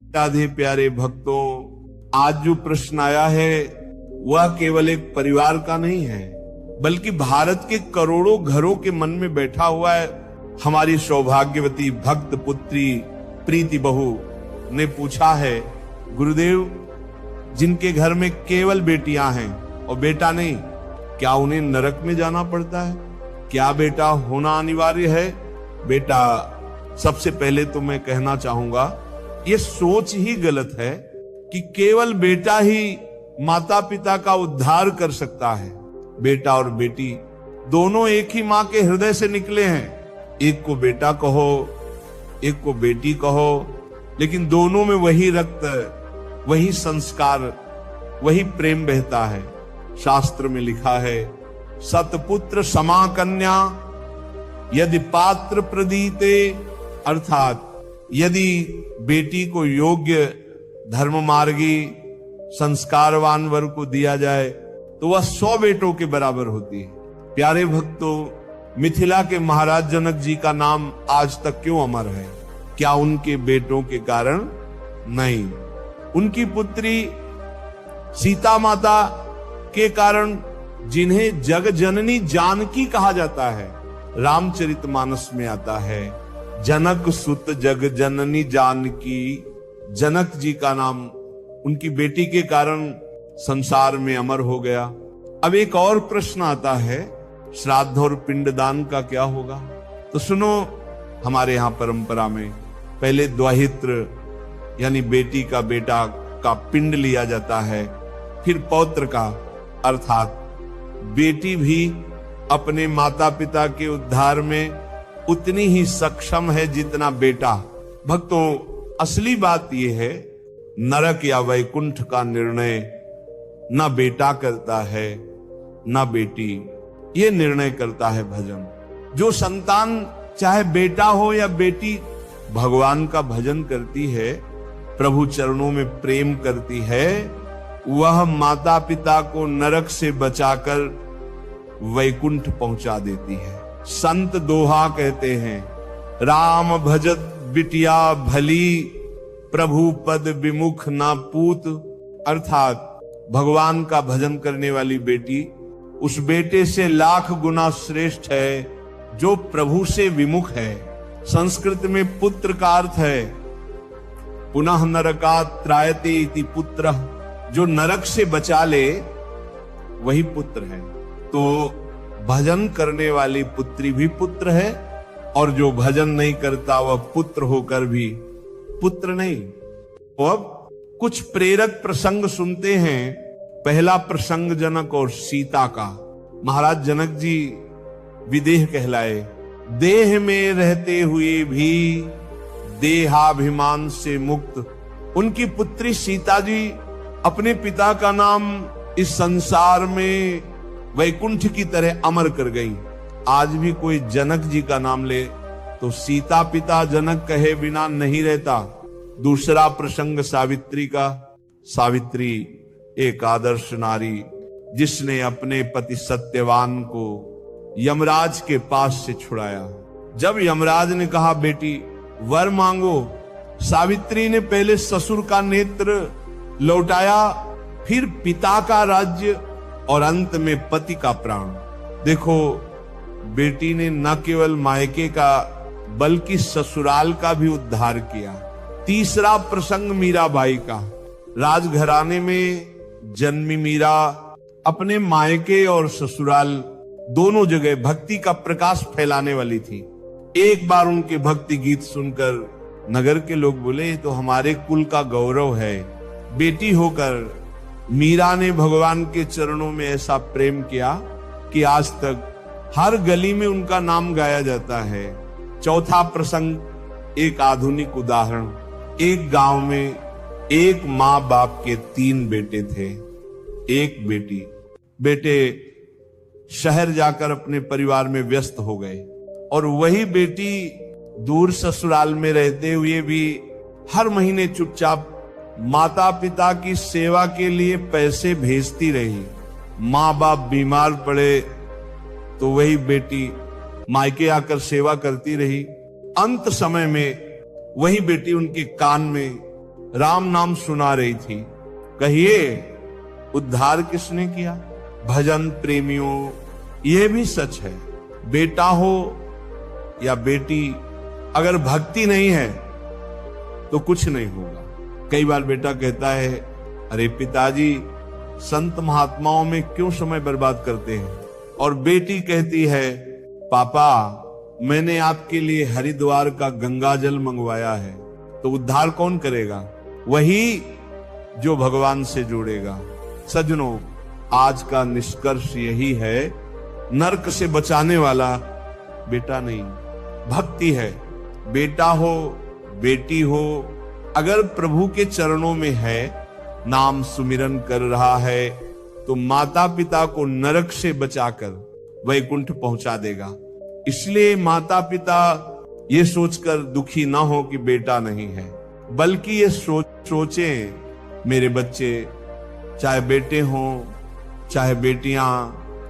राधे प्यारे भक्तों, आज जो प्रश्न आया है वह केवल एक परिवार का नहीं है, बल्कि भारत के करोड़ों घरों के मन में बैठा हुआ है। हमारी सौभाग्यवती भक्त पुत्री प्रीति बहू ने पूछा है, गुरुदेव, जिनके घर में केवल बेटियां हैं और बेटा नहीं, क्या उन्हें नरक में जाना पड़ता है? क्या बेटा होना अनिवार्य है? बेटा, सबसे पहले तो मैं कहना चाहूंगा, ये सोच ही गलत है कि केवल बेटा ही माता पिता का उद्धार कर सकता है। बेटा और बेटी दोनों एक ही मां के हृदय से निकले हैं। एक को बेटा कहो, एक को बेटी कहो, लेकिन दोनों में वही रक्त, वही संस्कार, वही प्रेम बहता है। शास्त्र में लिखा है, सतपुत्र समा कन्या यदि पात्र प्रदीते, अर्थात यदि बेटी को योग्य धर्म मार्गी संस्कारवान वर को दिया जाए तो वह 100 बेटों के बराबर होती है। प्यारे भक्तों, मिथिला के महाराज जनक जी का नाम आज तक क्यों अमर है? क्या उनके बेटों के कारण? नहीं, उनकी पुत्री सीता माता के कारण, जिन्हें जग जननी जानकी कहा जाता है। रामचरितमानस में आता है, जनक सुत जग जननी जानकी। जनक जी का नाम उनकी बेटी के कारण संसार में अमर हो गया। अब एक और प्रश्न आता है, श्राद्ध और पिंडदान का क्या होगा? तो सुनो, हमारे यहां परंपरा में पहले द्वाहित्र यानी बेटी का बेटा का पिंड लिया जाता है, फिर पौत्र का, अर्थात बेटी भी अपने माता पिता के उद्धार में उतनी ही सक्षम है जितना बेटा। भक्तों, असली बात यह है, नरक या वैकुंठ का निर्णय ना बेटा करता है ना बेटी, ये निर्णय करता है भजन। जो संतान, चाहे बेटा हो या बेटी, भगवान का भजन करती है, प्रभु चरणों में प्रेम करती है, वह माता पिता को नरक से बचाकर वैकुंठ पहुंचा देती है। संत दोहा कहते हैं, राम भजत बिटिया भली, प्रभु पद विमुख ना पूत। अर्थात भगवान का भजन करने वाली बेटी उस बेटे से लाख गुना श्रेष्ठ है जो प्रभु से विमुख है। संस्कृत में पुत्र का अर्थ है पुनः नरकात् त्रायते इति पुत्र, जो नरक से बचा ले वही पुत्र है। तो भजन करने वाली पुत्री भी पुत्र है, और जो भजन नहीं करता वह पुत्र होकर भी पुत्र नहीं। तो अब कुछ प्रेरक प्रसंग सुनते हैं। पहला प्रसंग जनक और सीता का। महाराज जनक जी विदेह कहलाए, देह में रहते हुए भी देहाभिमान से मुक्त। उनकी पुत्री सीता जी अपने पिता का नाम इस संसार में वैकुंठ की तरह अमर कर गई। आज भी कोई जनक जी का नाम ले तो सीता पिता जनक कहे बिना नहीं रहता। दूसरा प्रसंग सावित्री का। सावित्री एक आदर्श नारी, जिसने अपने पति सत्यवान को यमराज के पास से छुड़ाया। जब यमराज ने कहा बेटी वर मांगो, सावित्री ने पहले ससुर का नेत्र लौटाया, फिर पिता का राज्य और अंत में पति का प्राण। देखो, बेटी ने न केवल मायके का बल्कि ससुराल का भी उद्धार किया। तीसरा प्रसंग मीराबाई का। राजघराने में जन्मी मीरा अपने मायके और ससुराल दोनों जगह भक्ति का प्रकाश फैलाने वाली थी। एक बार उनके भक्ति गीत सुनकर नगर के लोग बोले, तो हमारे कुल का गौरव है। बेटी होकर मीरा ने भगवान के चरणों में ऐसा प्रेम किया कि आज तक हर गली में उनका नाम गाया जाता है। चौथा प्रसंग एक आधुनिक उदाहरण। एक गांव में एक माँ बाप के 3 बेटे थे, एक बेटी। बेटे शहर जाकर अपने परिवार में व्यस्त हो गए, और वही बेटी दूर ससुराल में रहते हुए भी हर महीने चुपचाप माता पिता की सेवा के लिए पैसे भेजती रही। माँ बाप बीमार पड़े तो वही बेटी मायके आकर सेवा करती रही। अंत समय में वही बेटी उनके कान में राम नाम सुना रही थी। कहिए, उद्धार किसने किया? भजन प्रेमियों, यह भी सच है, बेटा हो या बेटी, अगर भक्ति नहीं है तो कुछ नहीं होगा। कई बार बेटा कहता है, अरे पिताजी संत महात्माओं में क्यों समय बर्बाद करते हैं? और बेटी कहती है, पापा मैंने आपके लिए हरिद्वार का गंगा जल मंगवाया है। तो उद्धार कौन करेगा? वही जो भगवान से जुड़ेगा। सज्जनों, आज का निष्कर्ष यही है, नरक से बचाने वाला बेटा नहीं, भक्ति है। बेटा हो बेटी हो, अगर प्रभु के चरणों में है, नाम सुमिरन कर रहा है, तो माता पिता को नरक से बचाकर वैकुंठ पहुंचा देगा। इसलिए माता पिता ये सोचकर दुखी ना हो कि बेटा नहीं है, बल्कि ये सोचें मेरे बच्चे, चाहे बेटे हों चाहे बेटियां,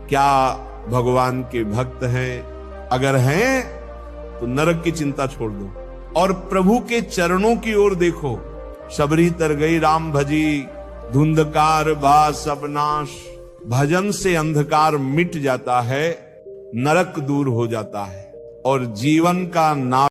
क्या भगवान के भक्त हैं? अगर हैं तो नरक की चिंता छोड़ दो और प्रभु के चरणों की ओर देखो। सबरी तर गई राम भजी, धुंधकार बा सब नाश। भजन से अंधकार मिट जाता है, नरक दूर हो जाता है और जीवन का नाम